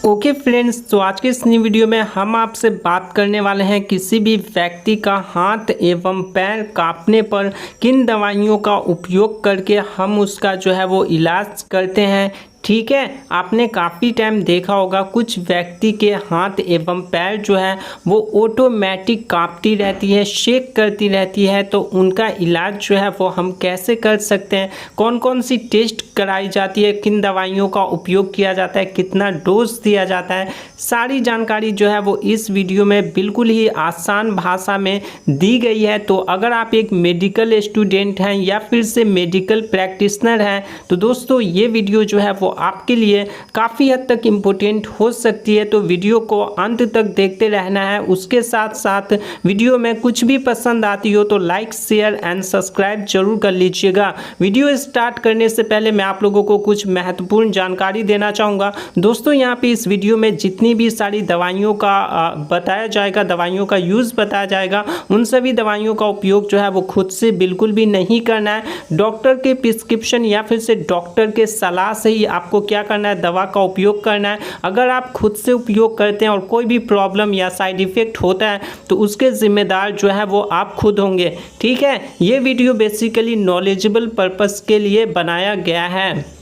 Okay friends, तो आज के इस नई वीडियो में हम आपसे बात करने वाले हैं किसी भी व्यक्ति का हाथ एवं पैर कांपने पर किन दवाइयों का उपयोग करके हम उसका जो है वो इलाज करते हैं। ठीक है, आपने काफ़ी टाइम देखा होगा कुछ व्यक्ति के हाथ एवं पैर जो है वो ऑटोमेटिक कांपती रहती है, शेक करती रहती है। तो उनका इलाज जो है वो हम कैसे कर सकते हैं, कौन कौन सी टेस्ट कराई जाती है, किन दवाइयों का उपयोग किया जाता है, कितना डोज दिया जाता है, सारी जानकारी जो है वो इस वीडियो में बिल्कुल ही आसान भाषा में दी गई है। तो अगर आप एक मेडिकल स्टूडेंट हैं या फिर से मेडिकल प्रैक्टिशनर हैं तो दोस्तों ये वीडियो जो है वो आपके लिए काफ़ी हद तक इम्पोर्टेंट हो सकती है। तो वीडियो को अंत तक देखते रहना है। उसके साथ साथ वीडियो में कुछ भी पसंद आती हो तो लाइक शेयर एंड सब्सक्राइब जरूर कर लीजिएगा। वीडियो स्टार्ट करने से पहले मैं आप लोगों को कुछ महत्वपूर्ण जानकारी देना चाहूँगा। दोस्तों यहाँ पे इस वीडियो में जितनी भी सारी दवाइयों का बताया जाएगा, दवाइयों का यूज़ बताया जाएगा, उन सभी दवाइयों का उपयोग जो है वो खुद से बिल्कुल भी नहीं करना है। डॉक्टर के प्रिस्क्रिप्शन या फिर से डॉक्टर के सलाह से ही आपको क्या करना है, दवा का उपयोग करना है। अगर आप खुद से उपयोग करते हैं और कोई भी प्रॉब्लम या साइड इफेक्ट होता है तो उसके जिम्मेदार जो है वो आप खुद होंगे। ठीक है, ये वीडियो बेसिकली नॉलेजेबल पर्पस के लिए बनाया गया है।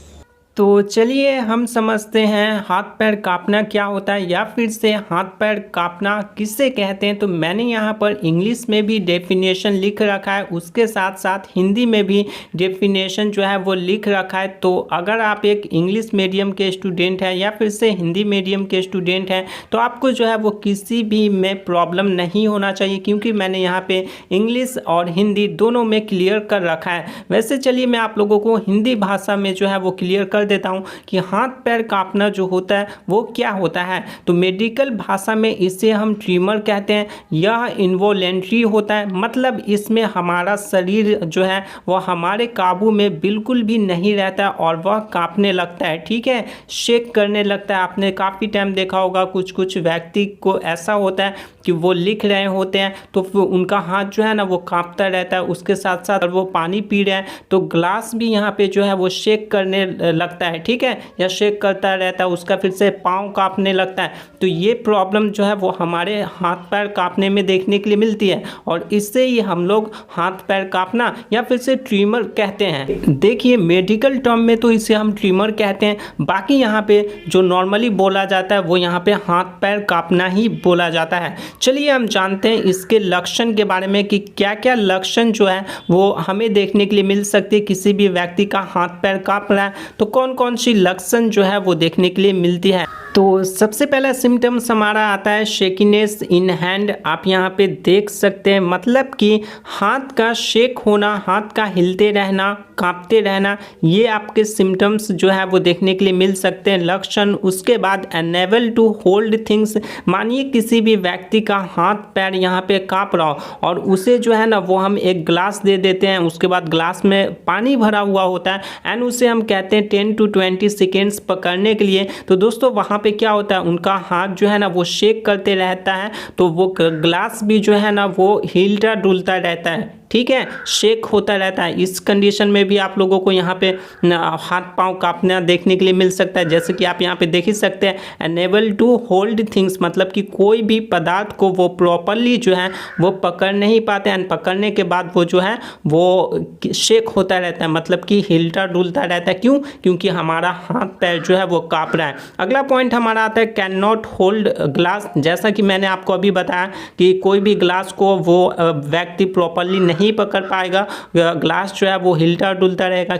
तो चलिए हम समझते हैं हाथ पैर कांपना क्या होता है या फिर से हाथ पैर कांपना किसे कहते हैं। तो मैंने यहाँ पर इंग्लिश में भी डेफिनेशन लिख रखा है, उसके साथ साथ हिंदी में भी डेफिनेशन जो है वो लिख रखा है। तो अगर आप एक इंग्लिश मीडियम के स्टूडेंट हैं या फिर से हिंदी मीडियम के स्टूडेंट हैं तो आपको जो है वो किसी भी में प्रॉब्लम नहीं होना चाहिए, क्योंकि मैंने यहाँ पे इंग्लिश और हिंदी दोनों में क्लियर कर रखा है। वैसे चलिए मैं आप लोगों को हिंदी भाषा में जो है वो क्लियर कर देता हूं कि हाथ पैर कांपना जो होता है वो क्या होता है। तो मेडिकल भाषा में इसे हम ट्रीमर कहते हैं। यह इनवॉलेंट्री होता है, मतलब इसमें हमारा शरीर जो है वह हमारे काबू में बिल्कुल भी नहीं रहता और वह कांपने लगता है। ठीक है, शेक करने लगता है। आपने काफ़ी टाइम देखा होगा कुछ कुछ व्यक्ति को ऐसा होता है कि वो लिख रहे होते हैं तो उनका हाथ जो है ना वो कांपता रहता है। उसके साथ साथ वो पानी पी रहे हैं तो ग्लास भी यहाँ पे जो है वो शेक करने लगता है। ठीक है, या शेक करता रहता है, उसका फिर से पाँव कांपने लगता है। तो ये प्रॉब्लम जो है वो हमारे हाथ पैर कांपने में देखने के लिए मिलती है और इससे ही हम लोग हाथ पैर कांपना या फिर से ट्रीमर कहते हैं। देखिए मेडिकल टर्म में तो इसे हम ट्रीमर कहते हैं, बाकी यहाँ पे जो नॉर्मली बोला जाता है वो यहाँ पे हाथ पैर कांपना ही बोला जाता है। चलिए हम जानते हैं इसके लक्षण के बारे में कि क्या क्या लक्षण जो है वो हमें देखने के लिए मिल सकती है। किसी भी व्यक्ति का हाथ पैर कांप रहा है तो कौन कौन सी लक्षण जो है वो देखने के लिए मिलती है। तो सबसे पहला सिम्टम्स हमारा आता है शेकिनेस इन हैंड। आप यहाँ पे देख सकते हैं, मतलब कि हाथ का शेक होना, हाथ का हिलते रहना, कांपते रहना, ये आपके सिम्टम्स जो है वो देखने के लिए मिल सकते हैं लक्षण। उसके बाद अनएबल टू होल्ड थिंग्स, मानिए किसी भी व्यक्ति का हाथ पैर यहाँ पे कांप रहा हो और उसे जो है ना वो हम एक ग्लास दे देते हैं, उसके बाद ग्लास में पानी भरा हुआ होता है एंड उसे हम कहते हैं 10 to 20 सेकेंड्स पकड़ने के लिए। तो दोस्तों वहाँ पे क्या होता है, उनका हाथ जो है ना वो शेक करते रहता है तो वो ग्लास भी जो है ना वो हिलता डुलता रहता है। ठीक है, शेक होता रहता है। इस कंडीशन में भी आप लोगों को यहाँ पे हाथ पांव कांपना देखने के लिए मिल सकता है। जैसे कि आप यहाँ पे देख ही सकते हैं अनेबल टू होल्ड थिंग्स, मतलब कि कोई भी पदार्थ को वो प्रॉपरली जो है वो पकड़ नहीं पाते हैं। पकड़ने के बाद वो जो है वो शेक होता रहता है, मतलब कि हिलता डुलता रहता है। क्यों? क्योंकि हमारा हाथ पैर जो है वो काँप रहा है। अगला पॉइंट हमारा आता है कैन नॉट होल्ड ग्लास। जैसा कि मैंने आपको अभी बताया कि कोई भी ग्लास को वो व्यक्ति प्रॉपरली नहीं पकड़ पाएगा, ग्लास जो है वो हिलता डुलता रहेगा,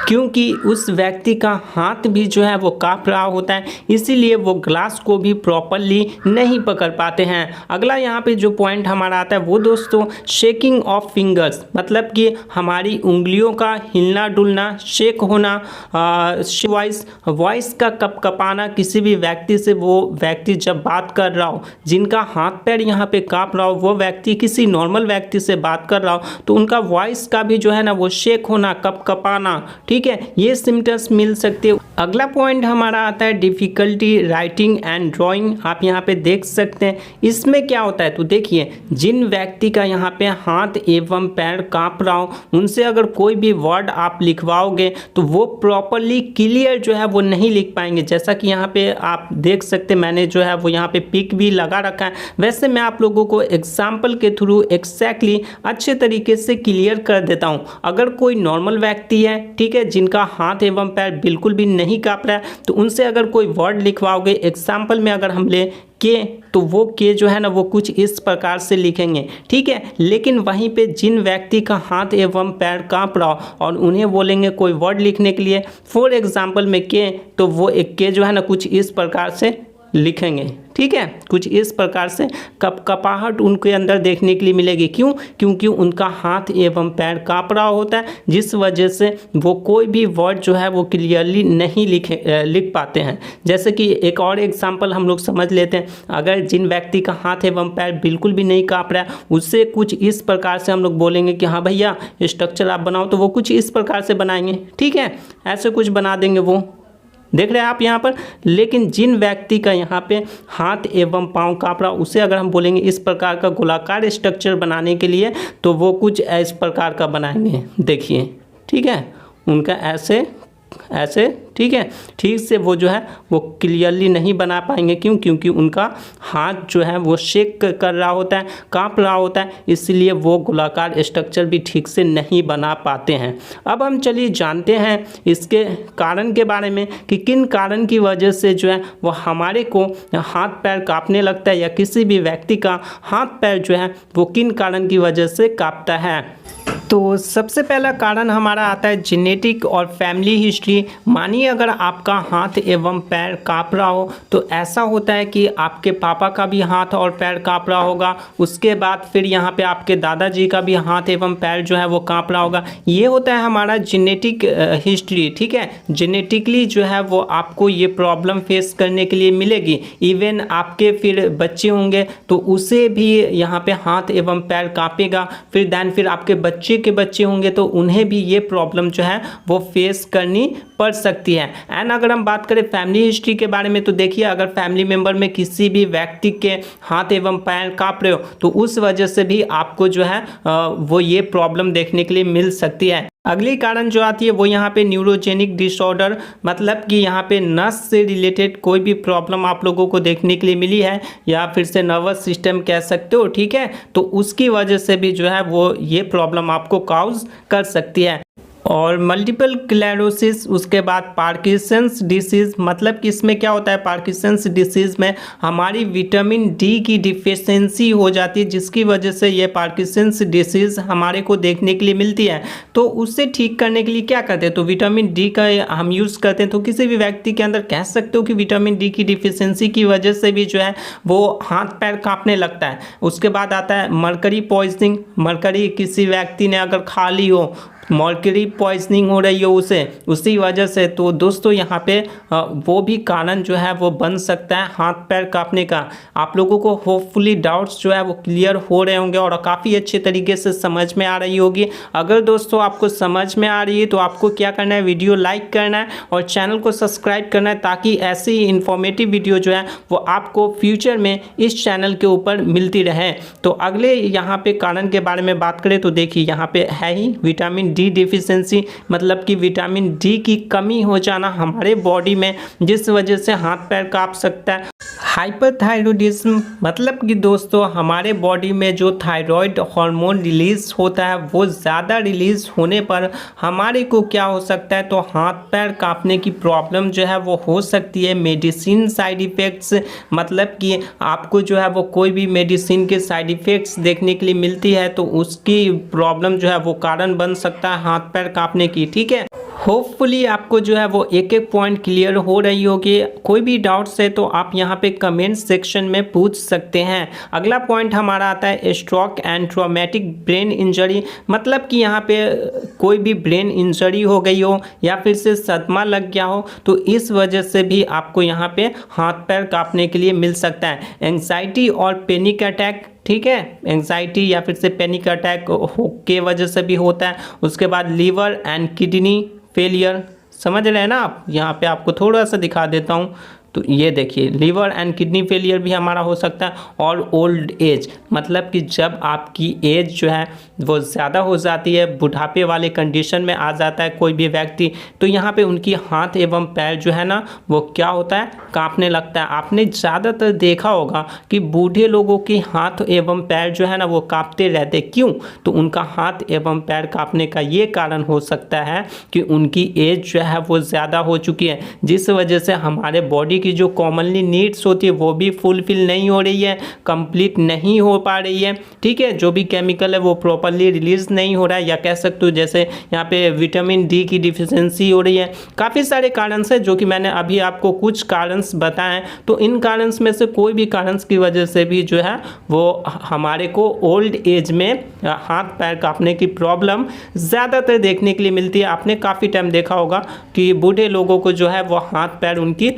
क्योंकि उस व्यक्ति का हाथ भी जो है वो काँप रहा होता है, इसीलिए वो ग्लास को भी प्रॉपरली नहीं पकड़ पाते हैं। अगला यहाँ पे जो पॉइंट हमारा आता है वो दोस्तों शेकिंग ऑफ फिंगर्स, मतलब कि हमारी उंगलियों का हिलना डुलना, शेक होना, वॉइस का कपकपाना। किसी भी व्यक्ति से वो व्यक्ति जब बात कर रहा हो, जिनका हाथ पैर यहाँ पे काँप रहा हो, वो व्यक्ति किसी नॉर्मल व्यक्ति से बात कर रहा हो तो उनका वॉइस का भी जो है ना वो शेक होना, कपकपाना, ठीक है, ये सिम्टम्स मिल सकते हैं। अगला पॉइंट हमारा आता है डिफ़िकल्टी राइटिंग एंड ड्राइंग। आप यहाँ पे देख सकते हैं इसमें क्या होता है। तो देखिए जिन व्यक्ति का यहाँ पे हाथ एवं पैर कांप रहा हो, उनसे अगर कोई भी वर्ड आप लिखवाओगे तो वो प्रॉपरली क्लियर जो है वो नहीं लिख पाएंगे। जैसा कि यहाँ पे आप देख सकते हैं, मैंने जो है वो यहाँ पे पिक भी लगा रखा है। वैसे मैं आप लोगों को एग्जाम्पल के थ्रू एक्जैक्टली अच्छे तरीके से क्लियर कर देता हूँ। अगर कोई नॉर्मल व्यक्ति है, ठीक है, जिनका हाथ एवं पैर बिल्कुल भी नहीं काँप रहा है, तो उनसे अगर कोई वर्ड लिखवाओगे, एग्जाम्पल में अगर हम ले के, तो वो के जो है ना वो कुछ इस प्रकार से लिखेंगे, ठीक है। लेकिन वहीं पे जिन व्यक्ति का हाथ एवं पैर काँप रहा हो और उन्हें बोलेंगे कोई वर्ड लिखने के लिए, फॉर एग्जाम्पल में के, तो वो एक के जो है ना कुछ इस प्रकार से लिखेंगे, ठीक है। कुछ इस प्रकार से कपाहट उनके अंदर देखने के लिए मिलेगी। क्यों? क्योंकि उनका हाथ एवं पैर काँप रहा होता है, जिस वजह से वो कोई भी वर्ड जो है वो क्लियरली नहीं लिख पाते हैं। जैसे कि एक और एग्जांपल हम लोग समझ लेते हैं। अगर जिन व्यक्ति का हाथ एवं पैर बिल्कुल भी नहीं काँप रहा है, उससे कुछ इस प्रकार से हम लोग बोलेंगे कि हाँ भैया स्ट्रक्चर आप बनाओ, तो वो कुछ इस प्रकार से बनाएंगे, ठीक है। ऐसे कुछ बना देंगे, वो देख रहे हैं आप यहाँ पर। लेकिन जिन व्यक्ति का यहाँ पे हाथ एवं पाँव काँप रहा, उसे अगर हम बोलेंगे इस प्रकार का गोलाकार स्ट्रक्चर बनाने के लिए, तो वो कुछ इस प्रकार का बनाएंगे, देखिए, ठीक है। उनका ऐसे ऐसे, ठीक है, ठीक से वो जो है वो क्लियरली नहीं बना पाएंगे। क्यों? क्योंकि उनका हाथ जो है वो शेक कर रहा होता है, काँप रहा होता है, इसलिए वो गोलाकार स्ट्रक्चर भी ठीक से नहीं बना पाते हैं। अब हम चलिए जानते हैं इसके कारण के बारे में कि किन कारण की वजह से जो है वो हमारे को हाथ पैर काँपने लगता है, या किसी भी व्यक्ति का हाथ पैर जो है वो किन कारण की वजह से काँपता है। तो सबसे पहला कारण हमारा आता है जेनेटिक और फैमिली हिस्ट्री। मानिए अगर आपका हाथ एवं पैर काँप रहा हो, तो ऐसा होता है कि आपके पापा का भी हाथ और पैर काँप रहा होगा, उसके बाद फिर यहाँ पे आपके दादाजी का भी हाथ एवं पैर जो है वो काँप रहा होगा। ये होता है हमारा जेनेटिक हिस्ट्री, ठीक है। जेनेटिकली जो है वो आपको ये प्रॉब्लम फेस करने के लिए मिलेगी। इवन आपके फिर बच्चे होंगे तो उसे भी यहाँ पे हाथ एवं पैर काँपेगा। फिर आपके बच्चे के बच्चे होंगे तो उन्हें भी ये प्रॉब्लम जो है वो फेस करनी पड़ सकती है। एंड अगर हम बात करें फैमिली हिस्ट्री के बारे में, तो देखिए अगर फैमिली मेंबर में किसी भी व्यक्ति के हाथ एवं पैर काँप रहे हो, तो उस वजह से भी आपको जो है वो ये प्रॉब्लम देखने के लिए मिल सकती है। अगली कारण जो आती है वो यहाँ पे न्यूरोजेनिक डिसऑर्डर, मतलब कि यहाँ पे नस से रिलेटेड कोई भी प्रॉब्लम आप लोगों को देखने के लिए मिली है, या फिर से नर्वस सिस्टम कह सकते हो, ठीक है। तो उसकी वजह से भी जो है वो ये प्रॉब्लम आपको काउज कर सकती है। और मल्टीपल स्क्लेरोसिस, उसके बाद पार्किंसंस डिसीज़, मतलब कि इसमें क्या होता है, पार्किंसंस डिसीज़ में हमारी विटामिन डी की डिफिशियंसी हो जाती है, जिसकी वजह से ये पार्किंसंस डिसीज़ हमारे को देखने के लिए मिलती है। तो उससे ठीक करने के लिए क्या करते हैं, तो विटामिन डी का हम यूज़ करते हैं। तो किसी भी व्यक्ति के अंदर कह सकते हो कि विटामिन डी की डिफिशियंसी की वजह से भी जो है वो हाथ पैर काँपने लगता है। उसके बाद आता है मरकरी पॉइजनिंग, मरकरी किसी व्यक्ति ने अगर खा ली हो, मर्क्यूरी पॉइजनिंग हो रही हो उसे, उसी वजह से, तो दोस्तों यहाँ पे वो भी कारण जो है वो बन सकता है हाथ पैर काँपने का। आप लोगों को होपफुली डाउट्स जो है वो क्लियर हो रहे होंगे और काफ़ी अच्छे तरीके से समझ में आ रही होगी। अगर दोस्तों आपको समझ में आ रही है तो आपको क्या करना है, वीडियो लाइक करना है और चैनल को सब्सक्राइब करना है, ताकि ऐसी ही इन्फॉर्मेटिव वीडियो जो है वो आपको फ्यूचर में इस चैनल के ऊपर मिलती रहे। तो अगले यहाँ पे कारण के बारे में बात करें तो देखिए यहाँ पे है ही विटामिन डी डिफिशियंसी, मतलब कि विटामिन डी की कमी हो जाना हमारे बॉडी में, जिस वजह से हाथ पैर काँप सकता है। हाइपरथायरॉयडिज्म, मतलब कि दोस्तों हमारे बॉडी में जो थायराइड हार्मोन रिलीज होता है वो ज़्यादा रिलीज होने पर हमारे को क्या हो सकता है, तो हाथ पैर काँपने की प्रॉब्लम जो है वो हो सकती है। मेडिसिन साइड इफ़ेक्ट्स, मतलब कि आपको जो है वो कोई भी मेडिसिन के साइड इफ़ेक्ट्स देखने के लिए मिलती है, तो उसकी प्रॉब्लम जो है वो कारण बन सकता है हाथ पैर काँपने की, ठीक है। होपफुली आपको जो है वो एक एक पॉइंट क्लियर हो रही होगी। कोई भी डाउट्स है तो आप यहाँ पे कमेंट सेक्शन में पूछ सकते हैं। अगला पॉइंट हमारा आता है stroke and traumatic brain injury, मतलब कि यहाँ पे कोई भी ब्रेन इंजरी हो गई हो या फिर से सदमा लग गया हो, तो इस वजह से भी आपको यहाँ पे हाथ पैर काँपने के लिए मिल सकता है। एंग्जाइटी और पैनिक अटैक, ठीक है, एंग्जाइटी या फिर से पैनिक अटैक के वजह से भी होता है। उसके बाद लीवर एंड किडनी फेलियर, समझ रहे हैं ना आप। यहाँ पे आपको थोड़ा सा दिखा देता हूँ। तो ये देखिए, लीवर एंड किडनी फेलियर भी हमारा हो सकता है। और ओल्ड एज, मतलब कि जब आपकी एज जो है वो ज़्यादा हो जाती है, बुढ़ापे वाले कंडीशन में आ जाता है कोई भी व्यक्ति, तो यहाँ पे उनकी हाथ एवं पैर जो है ना वो क्या होता है, कांपने लगता है। आपने ज़्यादातर देखा होगा कि बूढ़े लोगों के हाथ एवं पैर जो है ना वो कांपते रहते। क्यों? तो उनका हाथ एवं पैर कांपने का ये कारण हो सकता है कि उनकी एज जो है वो ज़्यादा हो चुकी है, जिस वजह से हमारे बॉडी की जो कॉमनली नीड्स होती है वो भी फुलफिल नहीं हो रही है, कंप्लीट नहीं हो पा रही है। ठीक है, जो भी केमिकल है वो प्रॉपरली रिलीज नहीं हो रहा है, या कह सकते हो जैसे यहाँ पे विटामिन डी की डिफिशियंसी हो रही है। काफ़ी सारे कारण हैं जो कि मैंने अभी आपको कुछ कारण बताए। तो इन कारण में से कोई भी कारण की वजह से भी जो है वो हमारे को ओल्ड एज में हाथ पैर कांपने की प्रॉब्लम ज़्यादातर देखने के लिए मिलती है। आपने काफ़ी टाइम देखा होगा कि बूढ़े लोगों को जो है वो हाथ पैर उनकी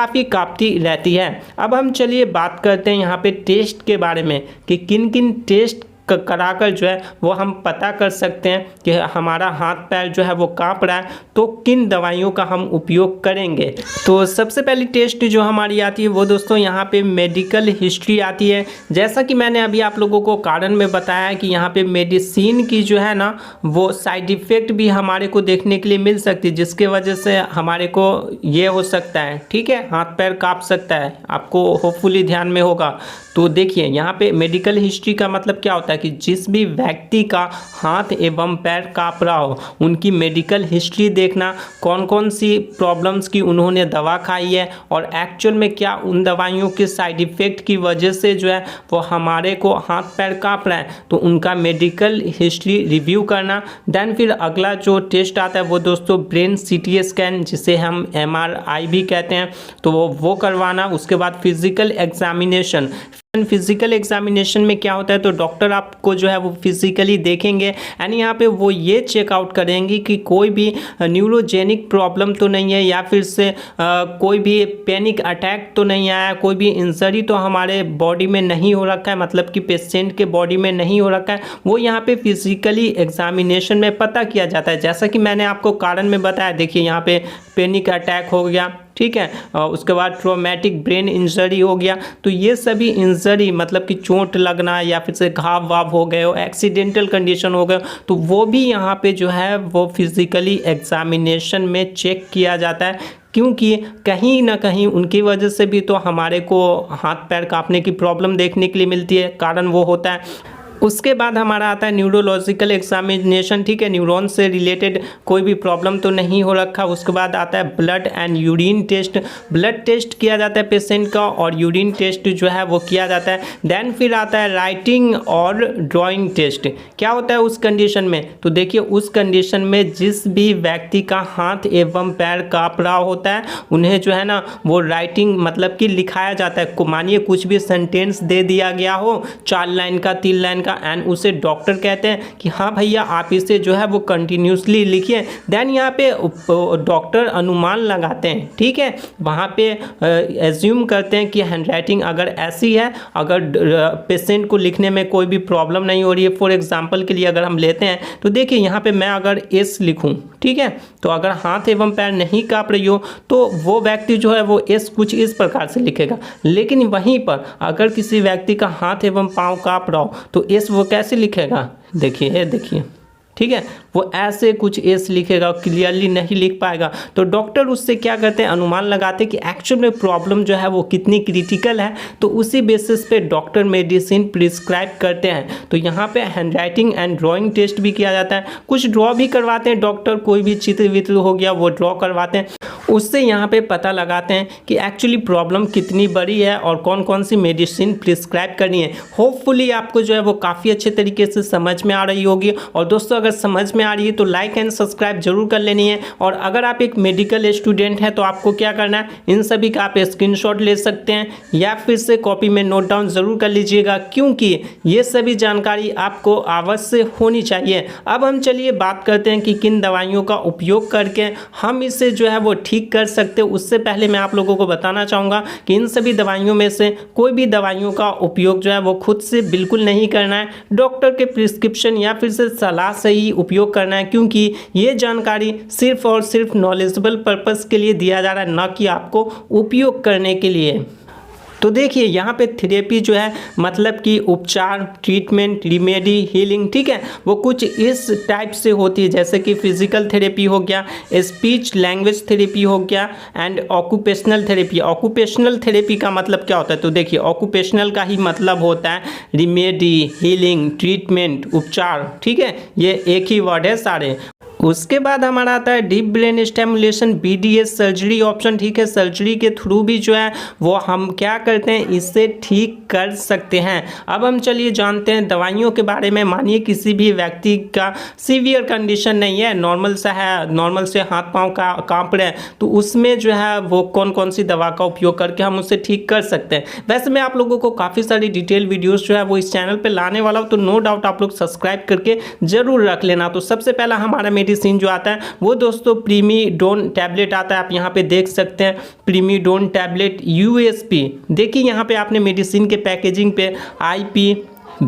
काफ़ी कांपती रहती है। अब हम चलिए बात करते हैं यहाँ पे टेस्ट के बारे में कि किन किन टेस्ट कराकर जो है वो हम पता कर सकते हैं कि हमारा हाथ पैर जो है वो कांप रहा है, तो किन दवाइयों का हम उपयोग करेंगे। तो सबसे पहली टेस्ट जो हमारी आती है वो दोस्तों यहाँ पे मेडिकल हिस्ट्री आती है। जैसा कि मैंने अभी आप लोगों को कारण में बताया कि यहाँ पे मेडिसिन की जो है ना वो साइड इफ़ेक्ट भी हमारे को देखने के लिए मिल सकती है, जिसके वजह से हमारे को ये हो सकता है, ठीक है, हाथ पैर कांप सकता है। आपको होपफुली ध्यान में होगा। तो देखिए यहाँ पे मेडिकल हिस्ट्री का मतलब क्या होता है कि जिस भी व्यक्ति का हाथ एवं पैर कांप रहा हो उनकी मेडिकल हिस्ट्री देखना, कौन कौन सी प्रॉब्लम्स की उन्होंने दवा खाई है और एक्चुअल में क्या उन दवाइयों के साइड इफ़ेक्ट की वजह से जो है वो हमारे को हाथ पैर कांप रहा है, तो उनका मेडिकल हिस्ट्री रिव्यू करना। देन फिर अगला जो टेस्ट आता है वो दोस्तों ब्रेन CT स्कैन, जिसे हम MRI भी कहते हैं, तो वो करवाना। उसके बाद फिजिकल एग्जामिनेशन। फिजिकल एग्जामिनेशन में क्या होता है, तो डॉक्टर आपको जो है वो फिजिकली देखेंगे एंड यहाँ पे वो ये चेकआउट करेंगे कि कोई भी न्यूरोजेनिक प्रॉब्लम तो नहीं है, या फिर से कोई भी पैनिक अटैक तो नहीं आया, कोई भी इंजरी तो हमारे बॉडी में नहीं हो रखा है, मतलब कि पेशेंट के बॉडी में नहीं हो रखा है। वो यहाँ पे फिजिकली एग्जामिनेशन में पता किया जाता है। जैसा कि मैंने आपको कारण में बताया, देखिए यहाँ पे पैनिक अटैक हो गया, ठीक है, उसके बाद ट्रॉमेटिक ब्रेन इंजरी हो गया। तो ये सभी इंजरी मतलब कि चोट लगना या फिर से घाव वाव हो गए हो, एक्सीडेंटल कंडीशन हो गए, तो वो भी यहाँ पे जो है वो फिजिकली एग्जामिनेशन में चेक किया जाता है, क्योंकि कहीं ना कहीं उनकी वजह से भी तो हमारे को हाथ पैर कांपने की प्रॉब्लम देखने के लिए मिलती है, कारण वो होता है। उसके बाद हमारा आता है न्यूरोलॉजिकल एग्जामिनेशन, ठीक है, न्यूरॉन से रिलेटेड कोई भी प्रॉब्लम तो नहीं हो रखा। उसके बाद आता है blood and urine test. Blood test किया जाता है पेशेंट का और यूरिन टेस्ट जो है वो किया जाता है। देन फिर आता है राइटिंग और ड्राइंग टेस्ट। क्या होता है उस कंडीशन में, तो देखिए उस कंडीशन में जिस भी व्यक्ति का हाथ एवं पैर कांप रहा होता है उन्हें जो है ना वो राइटिंग मतलब कि लिखाया जाता है। मानिए कुछ भी सेंटेंस दे दिया गया हो 4 लाइन का 3 लाइन का, एंड उसे डॉक्टर कहते हैं कि हाँ भैया आप इसे जो है वो कंटिन्यूसली लिखिए। देन यहाँ पे डॉक्टर अनुमान लगाते हैं, ठीक है, वहाँ पे एज्यूम करते हैं कि हैंडराइटिंग अगर ऐसी है, अगर पेशेंट को लिखने में कोई भी प्रॉब्लम नहीं हो रही है। फॉर एग्जांपल के लिए अगर हम लेते हैं तो देखिए यहाँ पे मैं अगर एस लिखूँ, ठीक है, तो अगर हाथ एवं पैर नहीं कांप रही हो तो वो व्यक्ति जो है वो एस कुछ इस प्रकार से लिखेगा। लेकिन वहीं पर अगर किसी व्यक्ति का हाथ एवं पाँव कांप रहा हो तो एस वो कैसे लिखेगा, देखिए देखिए, ठीक है, वो ऐसे कुछ एस लिखेगा, क्लियरली नहीं लिख पाएगा। तो डॉक्टर उससे क्या करते हैं, अनुमान लगाते हैं कि एक्चुअल में प्रॉब्लम जो है वो कितनी क्रिटिकल है, तो उसी बेसिस पे डॉक्टर मेडिसिन प्रिस्क्राइब करते हैं। तो यहाँ पे हैंडराइटिंग एंड ड्राइंग टेस्ट भी किया जाता है, कुछ ड्रॉ भी करवाते हैं डॉक्टर, कोई भी चित्र वित्र हो गया वो ड्रॉ करवाते हैं। उससे यहाँ पे पता लगाते हैं कि एक्चुअली प्रॉब्लम कितनी बड़ी है और कौन कौन सी मेडिसिन प्रिस्क्राइब करनी है। होपफुली आपको जो है वो काफ़ी अच्छे तरीके से समझ में आ रही होगी। और दोस्तों अगर समझ में आ रही है तो लाइक एंड सब्सक्राइब जरूर कर लेनी है। और अगर आप एक मेडिकल स्टूडेंट हैं तो आपको क्या करना है, इन सभी का आप स्क्रीनशॉट ले सकते हैं या फिर से कॉपी में नोट डाउन ज़रूर कर लीजिएगा, क्योंकि ये सभी जानकारी आपको अवश्य होनी चाहिए। अब हम चलिए बात करते हैं कि किन दवाइयों का उपयोग करके हम इसे जो है वो ठीक कर सकते हैं। उससे पहले मैं आप लोगों को बताना चाहूँगा कि इन सभी दवाइयों में से कोई भी दवाइयों का उपयोग जो है वो खुद से बिल्कुल नहीं करना है। डॉक्टर के प्रिस्क्रिप्शन या फिर से सलाह से ही उपयोग करना है, क्योंकि ये जानकारी सिर्फ और सिर्फ नॉलेजेबल पर्पस के लिए दिया जा रहा है, ना कि आपको उपयोग करने के लिए। तो देखिए यहाँ पे थेरेपी जो है मतलब कि उपचार, ट्रीटमेंट, रिमेडी, हीलिंग, ठीक है, वो कुछ इस टाइप से होती है, जैसे कि फिजिकल थेरेपी हो गया, स्पीच लैंग्वेज थेरेपी हो गया and occupational therapy. Occupational therapy का मतलब क्या होता है? तो देखिए ऑक्यूपेशनल का ही मतलब होता है रिमेडी, हीलिंग, ट्रीटमेंट, उपचार, ठीक है, ये एक ही वर्ड है सारे। उसके बाद हमारा आता है deep brain stimulation, BDS surgery option, ठीक है, सर्जरी के थ्रू भी जो है वो हम क्या करते हैं, इससे ठीक कर सकते हैं। अब हम चलिए जानते हैं दवाइयों के बारे में। मानिए किसी भी व्यक्ति का सीवियर कंडीशन नहीं है, नॉर्मल सा है, नॉर्मल से हाथ पांव का कांप रहे हैं, तो उसमें जो है वो कौन कौन सी दवा का उपयोग करके हम उससे ठीक कर सकते हैं। वैसे मैं आप लोगों को काफ़ी सारी डिटेल वीडियोज़ जो है वो इस चैनल पर लाने वाला हूँ, तो नो डाउट आप लोग सब्सक्राइब करके ज़रूर रख लेना। तो सबसे पहला हमारा मेडिसिन जो आता है वो दोस्तों प्रीमीडोन टैबलेट आता है। आप यहाँ पे देख सकते हैं प्रीमीडोन टैबलेट USP। देखिए यहाँ पे आपने मेडिसिन के पैकेजिंग पे IP,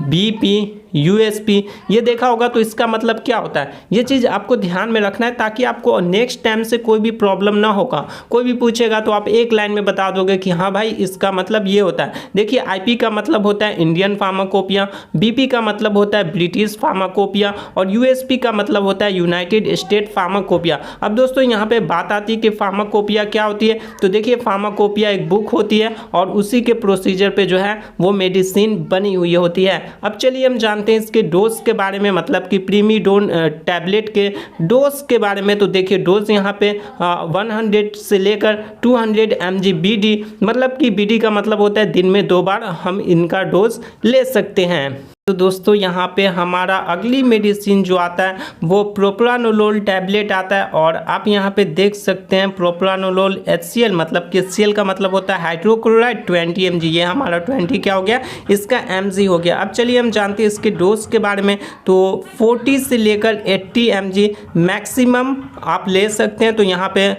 BP, USP ये देखा होगा, तो इसका मतलब क्या होता है, ये चीज़ आपको ध्यान में रखना है ताकि आपको नेक्स्ट टाइम से कोई भी प्रॉब्लम ना होगा। कोई भी पूछेगा तो आप एक लाइन में बता दोगे कि हाँ भाई इसका मतलब ये होता है। देखिए IP का मतलब होता है इंडियन फार्माकोपिया, BP का मतलब होता है ब्रिटिश फार्माकोपिया और USP का मतलब होता है यूनाइटेड स्टेट फार्माकोपिया। अब दोस्तों यहाँ पे बात आती है कि फार्माकोपिया क्या होती है। तो देखिए फार्माकोपिया एक बुक होती है और उसी के प्रोसीजर पे जो है वो मेडिसिन बनी हुई होती है। अब चलिए हम जानते हैं इसके डोज के बारे में, मतलब कि प्रीमीडोन टैबलेट के डोज के बारे में। तो देखिए डोज यहाँ पे 100 से लेकर 200 mg BD, मतलब कि BD का मतलब होता है दिन में 2 बार हम इनका डोज ले सकते हैं। तो दोस्तों यहाँ पे हमारा अगली मेडिसिन जो आता है वो प्रोप्रानोलोल टैबलेट आता है, और आप यहाँ पे देख सकते हैं प्रोप्रानोलोल HCl, मतलब कि HCl का मतलब होता है हाइड्रोक्लोराइड 20 mg। ये हमारा 20 क्या हो गया, इसका mg हो गया। अब चलिए हम जानते हैं इसके डोज के बारे में। तो 40 से लेकर 80 mg मैक्सिमम आप ले सकते हैं। तो यहाँ पे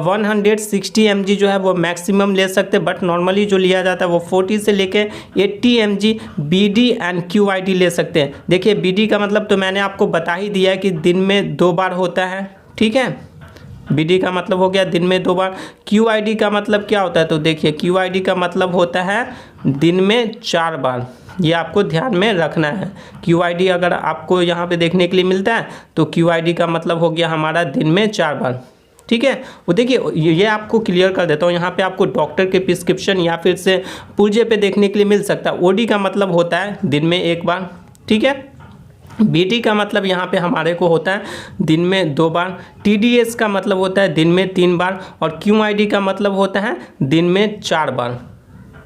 160 mg जो है वो मैक्सिमम ले सकते हैं, बट नॉर्मली जो लिया जाता है वो 40 से लेकर 80 mg BD एंड QID ले सकते हैं। देखिए BD का मतलब तो मैंने आपको बता ही दिया है कि दिन में 2 बार होता है, ठीक है, BD का मतलब हो गया दिन में 2 बार। QID का मतलब क्या होता है? तो देखिए QID का मतलब होता है दिन में 4 बार। ये आपको ध्यान में रखना है। QID अगर आपको यहाँ पे देखने के लिए मिलता है तो QID का मतलब हो गया हमारा दिन में 4 बार, ठीक है। वो देखिए ये आपको क्लियर कर देता हूँ, यहाँ पे आपको डॉक्टर के प्रिस्क्रिप्शन या फिर से पुर्जे पे देखने के लिए मिल सकता है। OD का मतलब होता है दिन में 1 बार, ठीक है। BD का मतलब यहाँ पे हमारे को होता है दिन में 2 बार। TDS का मतलब होता है दिन में 3 बार और QID का मतलब होता है दिन में 4 बार,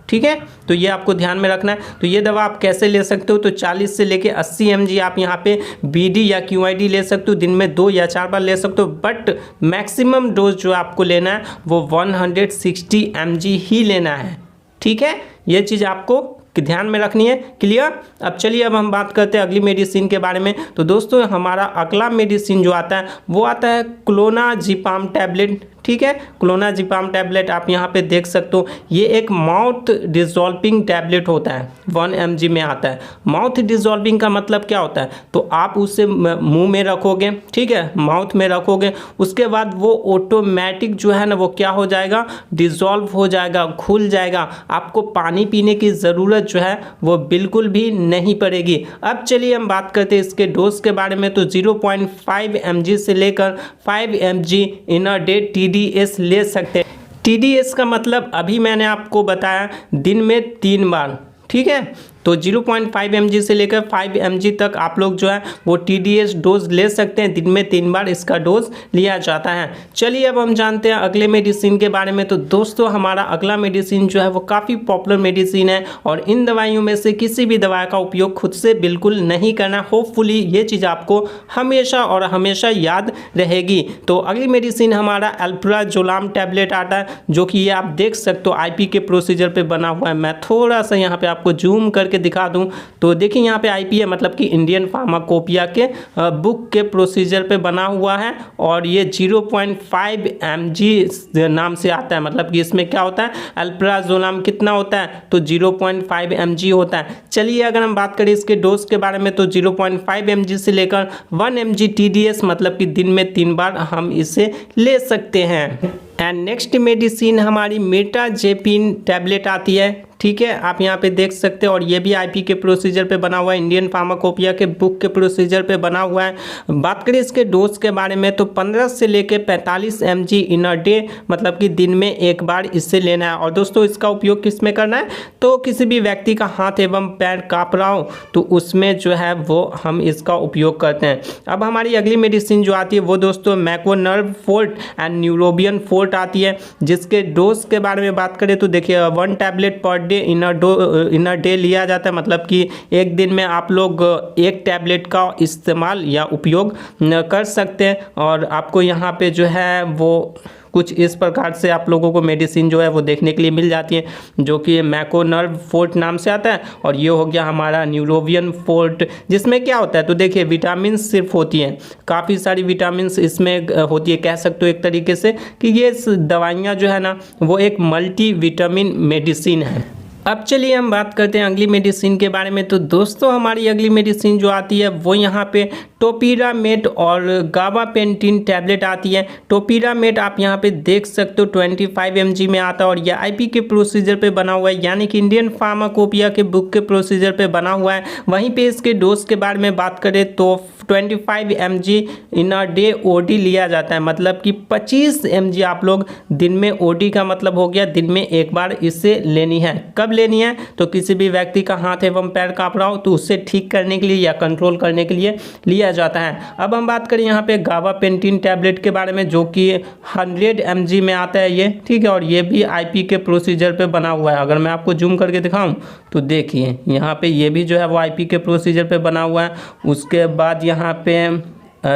ठीक है। तो ये आपको ध्यान में रखना है। तो ये दवा आप कैसे ले सकते हो? तो 40 से लेके 80 mg आप यहाँ पे BD या QID ले सकते हो, दिन में 2 या 4 बार ले सकते हो, बट मैक्सिमम डोज जो आपको लेना है वो 160 mg ही लेना है, ठीक है। ये चीज़ आपको ध्यान में रखनी है, क्लियर। अब चलिए अब हम बात करते हैं अगली मेडिसिन के बारे में। तो दोस्तों हमारा अगला मेडिसिन जो आता है वो आता है क्लोनाजिपाम टैबलेट, ठीक है। क्लोनाजिपाम टैबलेट आप यहाँ पे देख सकते हो, ये एक माउथ डिजॉल्विंग टैबलेट होता है, 1 mg में आता है। माउथ डिजॉल्विंग का मतलब क्या होता है? तो आप उसे मुंह में रखोगे, ठीक है, माउथ में रखोगे, उसके बाद वो ऑटोमेटिक जो है ना वो क्या हो जाएगा, डिजॉल्व हो जाएगा, घुल जाएगा। आपको पानी पीने की ज़रूरत जो है वो बिल्कुल भी नहीं पड़ेगी। अब चलिए हम बात करते हैं इसके डोज के बारे में। तो 0.5 mg से लेकर 5 mg in a day TDS ले सकते हैं। TDS का मतलब अभी मैंने आपको बताया दिन में 3 बार, ठीक है। तो 0.5 mg से लेकर 5 mg तक आप लोग जो है वो TDS डोज ले सकते हैं, दिन में 3 बार इसका डोज लिया जाता है। चलिए अब हम जानते हैं अगले मेडिसिन के बारे में। तो दोस्तों हमारा अगला मेडिसिन जो है वो काफ़ी पॉपुलर मेडिसिन है, और इन दवाइयों में से किसी भी दवाई का उपयोग खुद से बिल्कुल नहीं करना। होपफुली ये चीज़ आपको हमेशा और हमेशा याद रहेगी। तो अगली मेडिसिन हमारा अल्प्राजोलाम टैबलेट आता है, जो कि ये आप देख सकते हो IP के प्रोसीजर पर बना हुआ है। मैं थोड़ा सा यहाँ पर आपको जूम करके करके दिखा दूं तो देखिए यहाँ पे आईपी है, मतलब कि इंडियन फार्माकोपिया के बुक के प्रोसीजर पे बना हुआ है और ये 0.5 mg नाम से आता है। मतलब कि इसमें क्या होता है, अल्प्राजोलम कितना होता है तो 0.5 mg होता है। चलिए अगर हम बात करें इसके डोज के बारे में तो 0.5 mg से लेकर 1 mg TDS, मतलब कि दिन में 3 बार हम इसे ले सकते हैं। एंड नेक्स्ट मेडिसिन हमारी मेटाजेपिन टैबलेट आती है, ठीक है, आप यहाँ पे देख सकते हैं और ये भी आईपी के प्रोसीजर पे बना हुआ है, इंडियन फार्माकोपिया के बुक के प्रोसीजर पे बना हुआ है। बात करें इसके डोज के बारे में तो 15 से लेकर 45 mg इन अ डे, मतलब कि दिन में एक बार इससे लेना है। और दोस्तों इसका उपयोग किस में करना है तो किसी भी व्यक्ति का हाथ एवं पैर काँप रहा हो तो उसमें जो है वो हम इसका उपयोग करते हैं। अब हमारी अगली मेडिसिन जो आती है वो दोस्तों मैकोनर्व फोर्ट एंड न्यूरोबियन फोर्ट आती है, जिसके डोज के बारे में बात करें तो देखिए 1 tablet per day in a day लिया जाता है। मतलब कि एक दिन में आप लोग एक टैबलेट का इस्तेमाल या उपयोग कर सकते हैं। और आपको यहाँ पे जो है वो कुछ इस प्रकार से आप लोगों को मेडिसिन जो है वो देखने के लिए मिल जाती है, जो कि मैकोनर्व फोर्ट नाम से आता है। और ये हो गया हमारा न्यूरोबियन फोर्ट, जिसमें क्या होता है तो देखिए विटामिन सिर्फ होती हैं, काफ़ी सारी विटामिन इसमें होती है। कह सकते हो एक तरीके से कि ये दवाइयाँ जो है ना वो एक मल्टी विटामिन मेडिसिन है। अब चलिए हम बात करते हैं अगली मेडिसिन के बारे में। तो दोस्तों हमारी अगली मेडिसिन जो आती है वो यहाँ पे टोपिरामेट और गाबापेंटिन टैबलेट आती है। टोपिरामेट आप यहाँ पे देख सकते हो 25 mg में आता है और यह आईपी के प्रोसीजर पे बना हुआ है, यानी कि इंडियन फार्माकोपिया के बुक के प्रोसीजर पे बना हुआ है। वहीं पे इसके डोज के बारे में बात करें तो 25 mg in a day OD लिया जाता है, मतलब कि 25 mg आप लोग दिन में, ओडी का मतलब हो गया दिन में एक बार इसे लेनी है। कब लेनी है तो किसी भी व्यक्ति का हाथ एवं पैर काँप रहा हो तो उससे ठीक करने के लिए या कंट्रोल करने के लिए लिया जाता है। अब हम बात करें यहाँ पे गाबापेंटिन टैबलेट के बारे में, जो कि 100 mg में आता है ये, ठीक है, और ये भी आईपी के प्रोसीजर पे बना हुआ है। अगर मैं आपको जूम करके दिखाऊं तो देखिए यहाँ पे ये भी जो है वो आईपी के प्रोसीजर पे बना हुआ है। उसके बाद यहाँ पे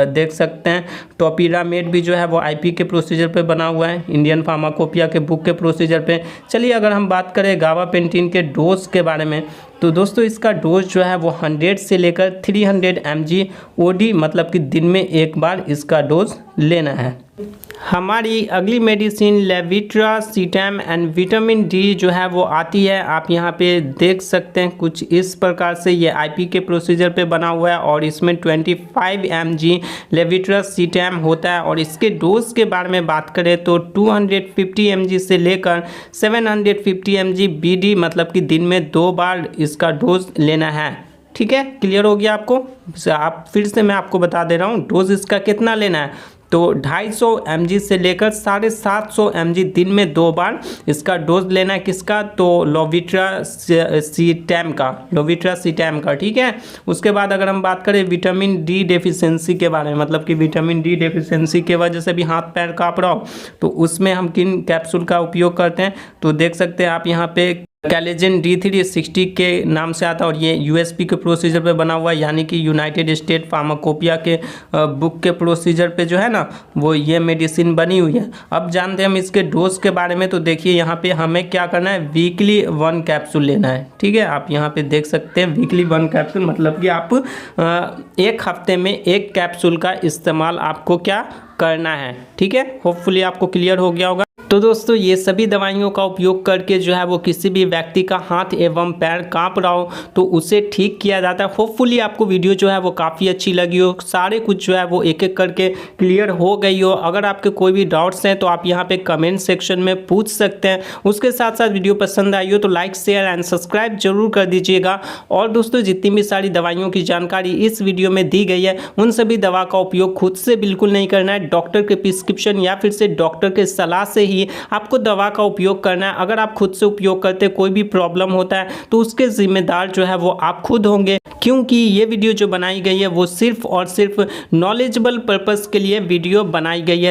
देख सकते हैं टोपिरामेट भी जो है वो आईपी के प्रोसीजर पे बना हुआ है, इंडियन फार्माकोपिया के बुक के प्रोसीजर पे। चलिए अगर हम बात करें गाबापेंटिन के डोज के बारे में तो दोस्तों इसका डोज जो है वो 100 से लेकर 300 mg ओडी, मतलब कि दिन में एक बार इसका डोज लेना है। हमारी अगली मेडिसिन लेविट्रासिटैम एंड विटामिन डी जो है वो आती है। आप यहाँ पे देख सकते हैं कुछ इस प्रकार से ये आईपी के प्रोसीजर पे बना हुआ है और इसमें 25 mg लेविट्रासिटैम होता है। और इसके डोज के बारे में बात करें तो 250 mg से लेकर 750 mg बीडी, मतलब कि दिन में 2 बार इसका डोज लेना है। ठीक है, क्लियर हो गया आपको? आप फिर से मैं आपको बता दे रहा हूँ डोज इसका कितना लेना है तो 250 mg से लेकर 750 mg दिन में 2 बार इसका डोज लेना है। किसका तो लोविट्रासिटैम का, ठीक है। उसके बाद अगर हम बात करें विटामिन डी डेफिशिएंसी के बारे में, मतलब कि विटामिन डी डेफिशिएंसी के वजह से भी हाथ पैर काँप रहा हो तो उसमें हम किन कैप्सूल का उपयोग करते हैं तो देख सकते हैं आप यहाँ पे कैलेजन D360 के नाम से आता है और ये यूएसपी के प्रोसीजर पे बना हुआ है, यानी कि यूनाइटेड स्टेट फार्माकोपिया के बुक के प्रोसीजर पे जो है ना वो ये मेडिसिन बनी हुई है। अब जानते हैं हम इसके डोज के बारे में। तो देखिए यहाँ पे हमें क्या करना है, वीकली 1 कैप्सूल लेना है, ठीक है। आप यहाँ पे देख सकते हैं वीकली 1 कैप्सूल, मतलब कि आप एक हफ्ते में 1 कैप्सूल का इस्तेमाल आपको क्या करना है, ठीक है। होपफुली आपको क्लियर हो गया होगा। तो दोस्तों ये सभी दवाइयों का उपयोग करके जो है वो किसी भी व्यक्ति का हाथ एवं पैर काँप रहा हो तो उसे ठीक किया जाता है। होपफुली आपको वीडियो जो है वो काफ़ी अच्छी लगी हो, सारे कुछ जो है वो एक एक करके क्लियर हो गई हो। अगर आपके कोई भी डाउट्स हैं तो आप यहाँ पे कमेंट सेक्शन में पूछ सकते हैं। उसके साथ साथ वीडियो पसंद आई हो तो लाइक शेयर एंड सब्सक्राइब जरूर कर दीजिएगा। और दोस्तों जितनी भी सारी दवाइयों की जानकारी इस वीडियो में दी गई है उन सभी दवा का उपयोग खुद से बिल्कुल नहीं करना है, डॉक्टर के प्रिस्क्रिप्शन या फिर से डॉक्टर के सलाह से ही आपको दवा का उपयोग करना है। अगर आप खुद से उपयोग करते कोई भी प्रॉब्लम होता है तो उसके जिम्मेदार जो है वो आप खुद होंगे, क्योंकि ये वीडियो जो बनाई गई है वो सिर्फ और सिर्फ नॉलेजेबल पर्पस के लिए वीडियो बनाई गई है।